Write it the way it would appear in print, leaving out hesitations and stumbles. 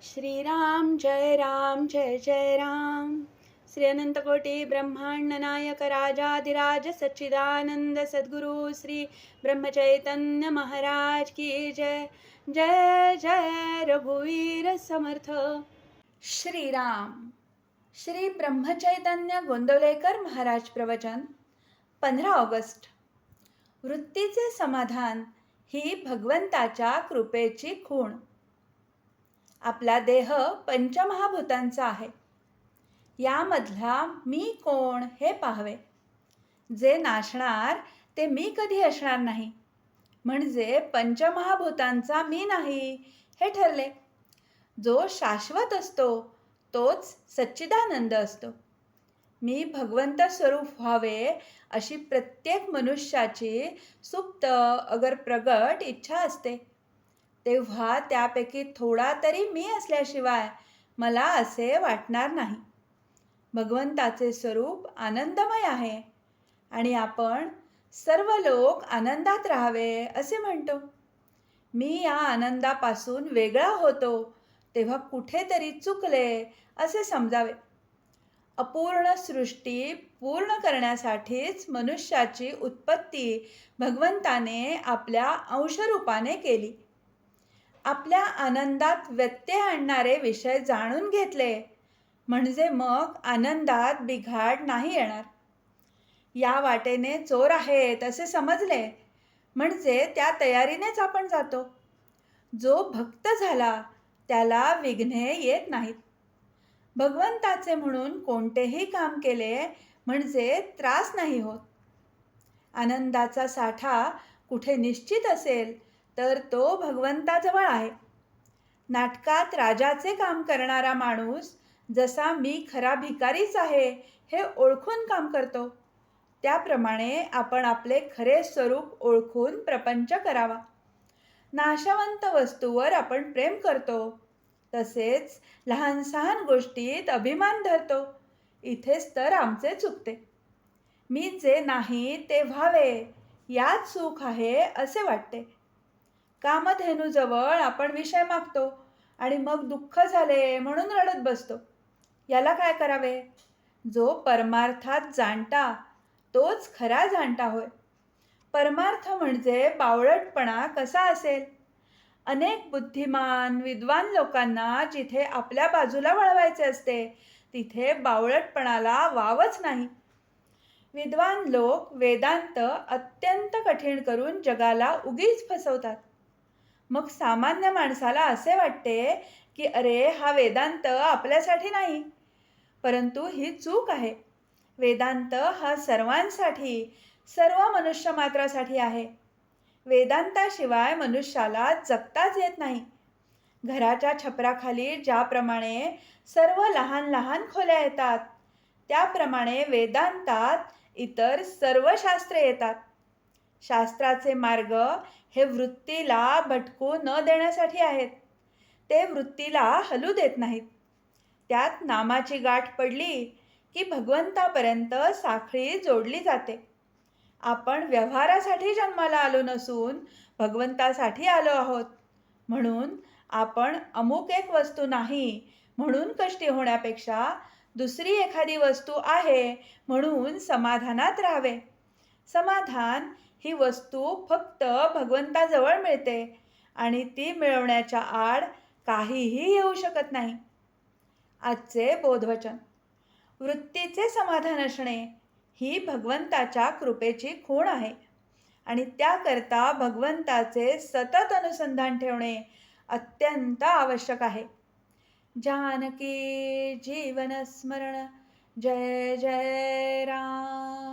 श्रीराम जय जय राम. श्री अनंतकोटी ब्रह्मांड नायक राजाधिराज सच्चिदानंद सद्गुरु श्री ब्रह्मचैतन्य महाराज की जय. जय जय रघुवीर समर्थ. श्रीराम. श्री ब्रह्मचैतन्य गोंदवलेकर महाराज प्रवचन 15 ऑगस्ट. वृत्तीचे समाधान ही भगवंताच्या कृपेची खूण. आपला देह पंचमहाभूतांचा आहे. यामधला मी कोण हे पाहावे. जे नाशणार ते मी कधी असणार नाही, म्हणजे पंचमहाभूतांचा मी नाही हे ठरले. जो शाश्वत असतो तोच सच्चिदानंद असतो. मी भगवंत स्वरूप व्हावे अशी प्रत्येक मनुष्याची सुप्त अगर प्रगट इच्छा असते. तेव्हा त्यापैकी थोडा तरी मी असल्याशिवाय मला असे वाटणार नाही. भगवंताचे स्वरूप आनंदमय आहे आणि आपण सर्व लोक आनंदात राहावे असे म्हणतो. मी या आनंदापासून वेगळा होतो तेव्हा कुठेतरी चुकले असे समजावे. अपूर्ण सृष्टी पूर्ण करण्यासाठीच मनुष्याची उत्पत्ती भगवंताने आपल्या अंशरूपाने केली. आपल्या आनंदात व्यत्यय आणणारे विषय जाणून घेतले म्हणजे मग आनंदात बिघाड नाही येणार. या वाटेने चोर आहेत असे समजले म्हणजे त्या तयारीनेच आपण जातो. जो भक्त झाला त्याला विघ्ने येत नाहीत. भगवंताचे म्हणून कोणतेही काम केले म्हणजे त्रास नाही होत. आनंदाचा साठा कुठे निश्चित असेल तर तो भगवंताजवळ आहे. नाटकात राजाचे काम करणारा माणूस जसा मी खरा भिकारीच आहे हे ओळखून काम करतो, त्याप्रमाणे आपण आपले खरे स्वरूप ओळखून प्रपंच करावा. नाशवंत वस्तूवर आपण प्रेम करतो, तसेच लहान सहान गोष्टीत अभिमान धरतो. इथेच तर आमचे चुकते. मी जे नाही ते व्हावे यात सुख आहे असे वाटते. कामधेनूजवळ आपण विषय मागतो आणि मग दुःख झाले म्हणून रडत बसतो. याला काय करावे? जो परमार्थात जाणता तोच खरा जाणता होय. परमार्थ म्हणजे बावळटपणा कसा असेल? अनेक बुद्धिमान विद्वान लोकांना जिथे आपल्या बाजूला वळवायचे असते तिथे बावळटपणाला वावच नाही. विद्वान लोक वेदांत अत्यंत कठीण करून जगाला उगीच फसवतात. मग सामान्य माणसाला असे वाटते की अरे हा वेदांत आपल्यासाठी नाही, परंतु ही चूक आहे. वेदांत हा सर्वांसाठी, सर्व मनुष्यमात्रासाठी आहे. वेदांताशिवाय मनुष्याला जगताच येत नाही. घराच्या छपराखाली ज्याप्रमाणे सर्व लहान लहान खोल्या येतात त्याप्रमाणे वेदांतात इतर सर्व शास्त्रे येतात. शास्त्राचे मार्ग हे वृत्तीला भटकू न देण्यासाठी आहेत. ते वृत्तीला हलू देत नाहीत. त्यात नामाची गाठ पडली की भगवंतापर्यंत साखळी जोडली जाते. आपण व्यवहारासाठी जन्माला आलो नसून भगवंतासाठी आलो आहोत. म्हणून आपण अमुक एक वस्तू नाही म्हणून कष्टी होण्यापेक्षा दुसरी एखादी वस्तू आहे म्हणून समाधानात राहावे. समाधान ही वस्तू फक्त भगवंताजवळ मिळते आणि ती मिळवण्याच्या आड काहीही येऊ शकत नाही. आजचे बोधवचन. वृत्तीचे समाधान असणे ही भगवंताच्या कृपेची खूण आहे आणि त्याकरता भगवंताचे सतत अनुसंधान ठेवणे अत्यंत आवश्यक आहे. जानकी जीवन स्मरण. जय जय राम.